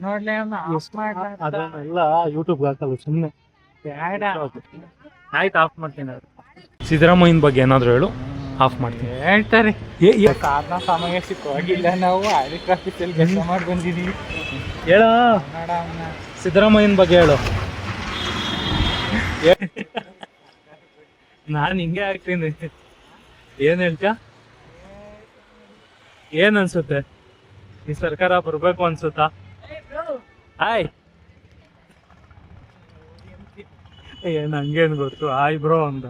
ನೋಡ್ಲಿ ಅದನ್ನೆಲ್ಲ ಯೂಟ್ಯೂಬ್ ಹಾಕಲ್ಲ ಸುಮ್ಮನೆ. ಬೇಡ. ಆಯ್ತು, ಆಫ್ ಮಾಡ್ತೀನಿ. ಸಿದ್ದರಾಮಯ್ಯನ ಬಗ್ಗೆ ಏನಾದ್ರು ಹೇಳು, ಆಫ್ ಮಾಡ್ತೀನಿ. ಹೇಳ್ತಾರೆ ಸಾಧನ ಸಮಯ ಸಿಕ್ಕೋಗಿಲ್ಲ, ನಾವು ಆಡಿಟ್ ಆಫೀಸಲ್ಲಿ ಕೆಲಸ ಮಾಡಿ ಬಂದಿದ್ದೀವಿ. ಹೇಳ, ಸಿದ್ದರಾಮಯ್ಯನ ಬಗ್ಗೆ ಹೇಳು. ನಾನು ಹಿಂಗೆ ಆಗ್ತೀನಿ. ಏನ್ ಹೇಳ್ತೀಯ? ಏನ್ ಅನ್ಸುತ್ತೆ? ಈ ಸರ್ಕಾರ ಬರ್ಬೇಕು ಅನ್ಸುತ್ತಾ? ಹಾಯ್, ಏನ್ ಹಂಗೇನ್ ಗೊತ್ತು, ಹಾಯ್ ಬ್ರೋ ಅಂತ.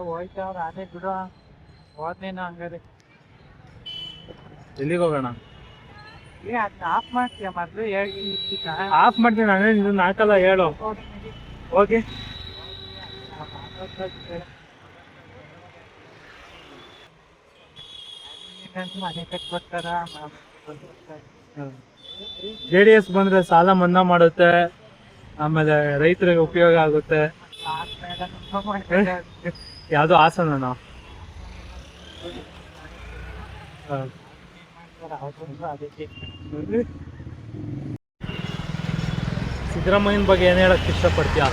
ಹೋಯ್ತವ್ರ ಅದೇ ಬಿಡು, ಹೋದ್ನೇನು ಹಂಗಾರೆ. ಎಲ್ಲಿಗೆ ಹೋಗೋಣ? ಅದನ್ನ ಆಫ್ ಮಾಡ್ತೀಯ ಮೊದ್ಲು ಹೇಳಿ. ಆಫ್ ಮಾಡ್ತೀನಿ, ನಾನೇ ಇದನ್ನ ಹಾಕಲ್ಲ, ಹೇಳು. ಓಕೆ, ಮನೆ ಕಟ್ಕೊಡ್ತಾರ. JDS ಬಂದ್ರೆ ಸಾಲ ಮನ್ನಾ ಮಾಡುತ್ತೆ, ಆಮೇಲೆ ರೈತರಿಗೆ ಉಪಯೋಗ ಆಗುತ್ತೆ. ಯಾವ್ದು ಹಾಸನ? ಸಿದ್ದರಾಮಯ್ಯನ ಬಗ್ಗೆ ಏನ್ ಹೇಳಕ್ ಇಷ್ಟಪಡ್ತೀಯ?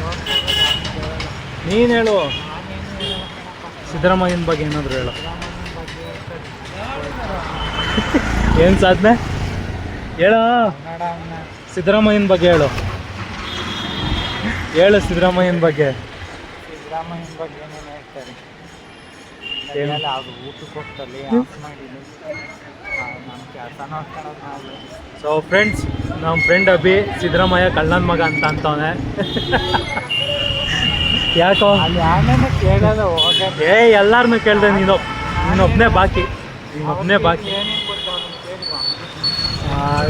ನೀನ್ ಹೇಳು. ಸಿದ್ದರಾಮಯ್ಯನ ಬಗ್ಗೆ ಏನಾದ್ರು ಹೇಳು. ಏನ್ ಸಾಧನೆ ಹೇಳ? ಸಿದ್ದರಾಮಯ್ಯನ ಬಗ್ಗೆ ಹೇಳು. ಹೇಳು ಸಿದ್ದರಾಮಯ್ಯನ ಬಗ್ಗೆ. ಸಿದ್ದರಾಮಯ್ಯನ ಬಗ್ಗೆ ಏನೇನು ಹೇಳ್ತಾರೆ? ಊಟಕ್ಕೆ ಹೋಗ್ತಲ್ಲಿ ನಮ್ಮ ಕೆಲಸ ನೋಡ್ಕೊಳ್ಳೋದು ನಾವು. ಸೊ ಫ್ರೆಂಡ್ಸ್, ನಮ್ಮ ಫ್ರೆಂಡ್ ಅಭಿ ಸಿದ್ದರಾಮಯ್ಯ ಕಳ್ಳನ ಮಗ ಅಂತ ಅಂತವನೆ. ಯಾಕೋ ಅಲ್ಲಿ ಆಮೇಲೆ ಕೇಳೋದು ಹೋಗೋದು. ಎಲ್ಲಾರನ್ನೂ ಕೇಳ್ದೆ, ನೀನೊಬ್ಬನೇ ಬಾಕಿ. ಬಾಕಿ ಏನೇನು ಕೊಡ್ತಾವ ಕೇಳುವ.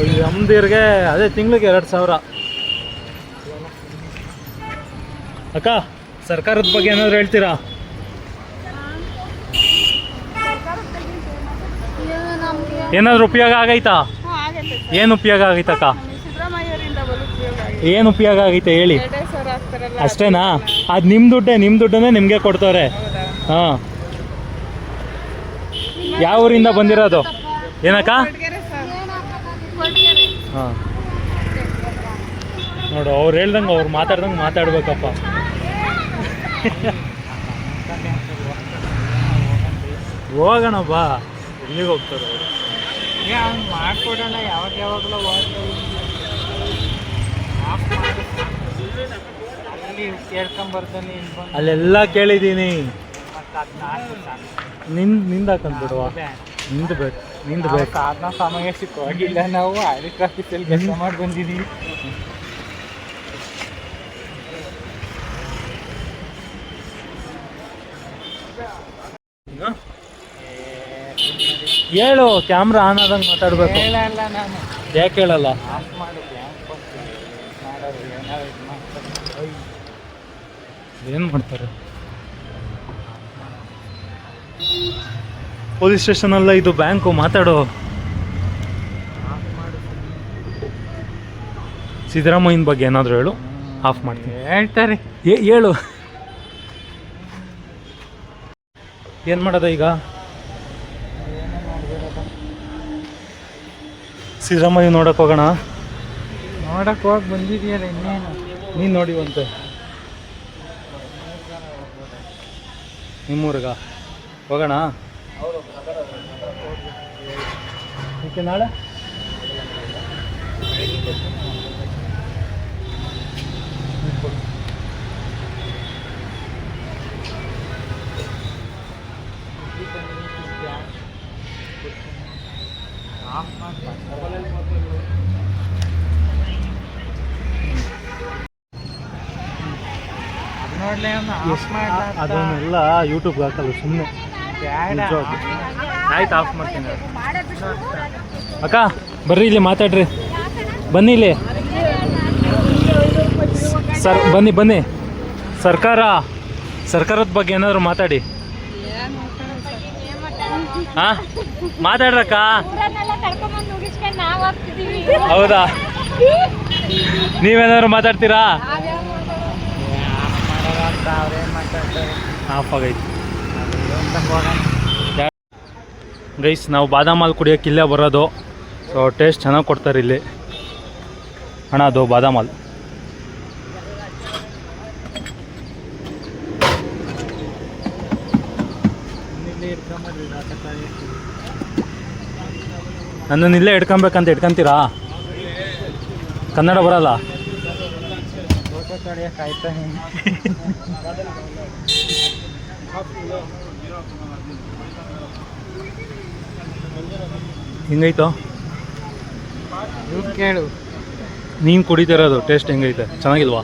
ಈ ಅಮ್ಮದಿರ್ಗೆ ಅದೇ ತಿಂಗಳಿಗೆ 2,000. ಅಕ್ಕ, ಸರ್ಕಾರದ ಬಗ್ಗೆ ಏನಾದ್ರು ಹೇಳ್ತೀರಾ? ಏನಾದ್ರು ಉಪಯೋಗ ಆಗೈತಾ? ಏನು ಉಪಯೋಗ ಆಗೈತಕ್ಕ? ಏನು ಉಪಯೋಗ ಆಗೈತೆ ಹೇಳಿ? ಅಷ್ಟೇನಾ? ಅದು ನಿಮ್ಮ ದುಡ್ಡನ್ನೇ ನಿಮಗೆ ಕೊಡ್ತಾರೆ. ಹಾಂ, ಯಾವ ಊರಿಂದ ಬಂದಿರೋದು? ಏನಕ್ಕ? ಹಾಂ, ನೋಡು, ಅವ್ರು ಹೇಳ್ದಂಗೆ ಅವ್ರು ಮಾತಾಡ್ದಂಗೆ ಮಾತಾಡ್ಬೇಕಪ್ಪ. ಹೋಗೋಣ ಬಾ. ಎಲ್ಲಿಗೆ ಹೋಗ್ತಾರೆ ಅವರು? ಅವ್ನು ಮಾಡ್ಕೊಡೋಣ, ಯಾವಾಗಲೂ ಅಲ್ಲಿ ಕೇಳ್ಕೊಂಬರ್ತಾನೆ. ಅಲ್ಲೆಲ್ಲ ಕೇಳಿದ್ದೀನಿ. ಮತ್ತು ಅದನ್ನ ನಿಂದ ಹಾಕೊಂಡ್ಬಿಡುವ. ನಿಂದು ಬೇಕು. ಸಾಧನ ಸಮಯ ಸಿಕ್ಕೋಗಿಲ್ಲ, ನಾವು ಆಡಿಟ್ ಆಫೀಸಲ್ಲಿ ಕೆಲಸ ಮಾಡಿ ಬಂದಿದ್ದೀವಿ. ಹೇಳು, ಕ್ಯಾಮ್ರಾ ಆನ್ ಆದಂಗೆ ಮಾತಾಡ್ಬೇಕು. ಹೇಳಲ್ಲ ನಾನು. ಯಾಕೆ ಹೇಳಲ್ಲ? ಆಫ್ ಮಾಡಿ ಬ್ಯಾಂಕ್ ಮಾಡೋರು ಏನಾದ್ರು ಇದು ಮಾಡ್ತಾರೆ. ಏನು ಮಾಡ್ತಾರೆ? ಪೊಲೀಸ್ ಸ್ಟೇಷನ್ ಅಲ್ಲ ಇದು, ಬ್ಯಾಂಕು. ಮಾತಾಡೋ. ಸಿದ್ದರಾಮಯ್ಯನ ಬಗ್ಗೆ ಏನಾದರೂ ಹೇಳು, ಆಫ್ ಮಾಡ್ತೀನಿ. ಹೇಳ್ತಾರೆ ಹೇಳು. ಏನು ಮಾಡೋದ ಈಗ? ಸಿದ್ದರಾಮಯ್ಯ ನೋಡಕ್ಕೆ ಹೋಗೋಣ. ನೋಡಕ್ಕೆ ಹೋಗಿ ಬಂದಿದೆಯಲ್ಲ, ಇನ್ನೇನು. ನೀನು ನೋಡಿವಂತೆ ನಿಮ್ಮೂರ್ಗ ಹೋಗೋಣ. ಓಕೆ, ನಾಳೆ ನೋಡ್ಲಿ ಅದನ್ನೆಲ್ಲ ಯೂಟ್ಯೂಬ್ಗೆ ಹಾಕಲ್ಲ ಸುಮ್ಮನೆ. ಆಯ್ತು, ಆಫ್ ಮಾಡ್ತೀನಿ. ಅಕ್ಕ ಬರ್ರಿ, ಇಲ್ಲಿ ಮಾತಾಡ್ರಿ. ಬನ್ನಿ ಇಲ್ಲಿ ಸರ್, ಬನ್ನಿ. ಸರ್ಕಾರದ ಬಗ್ಗೆ ಏನಾದ್ರು ಮಾತಾಡಿ. ಹಾಂ, ಮಾತಾಡ್ರಕ್ಕ. ಹೌದಾ? ನೀವೇನಾದ್ರು ಮಾತಾಡ್ತೀರಾ? ಆಫ್ ಆಗೈತಿ. ಗೈಸ್ ನಾವು ಬಾದಾಮ್ ಹಾಲು ಕುಡಿಯೋಕೆ ಇಲ್ಲೇ ಬರೋದು. ಸೊ ಟೇಸ್ಟ್ ಚೆನ್ನಾಗಿ ಕೊಡ್ತಾರೆ ಇಲ್ಲಿ. ಅಣ್ಣ ಅದು ಬಾದಾಮ್ ಹಾಲು. ನನ್ನನ್ನು ಇಲ್ಲೇ ಇಟ್ಕೊಬೇಕಂತ ಇಟ್ಕೊಂತೀರಾ? ಕನ್ನಡ ಬರಲ್ಲ? ಫೋಟೋ ತೊಳೆಯೋಕೆ ಆಯ್ತಾ ಹೆಂಗೈತೋ ಕೇಳು. ನೀನು ಕುಡಿತಿರೋದು ಟೇಸ್ಟ್ ಹೆಂಗೈತೆ? ಚೆನ್ನಾಗಿಲ್ವಾ?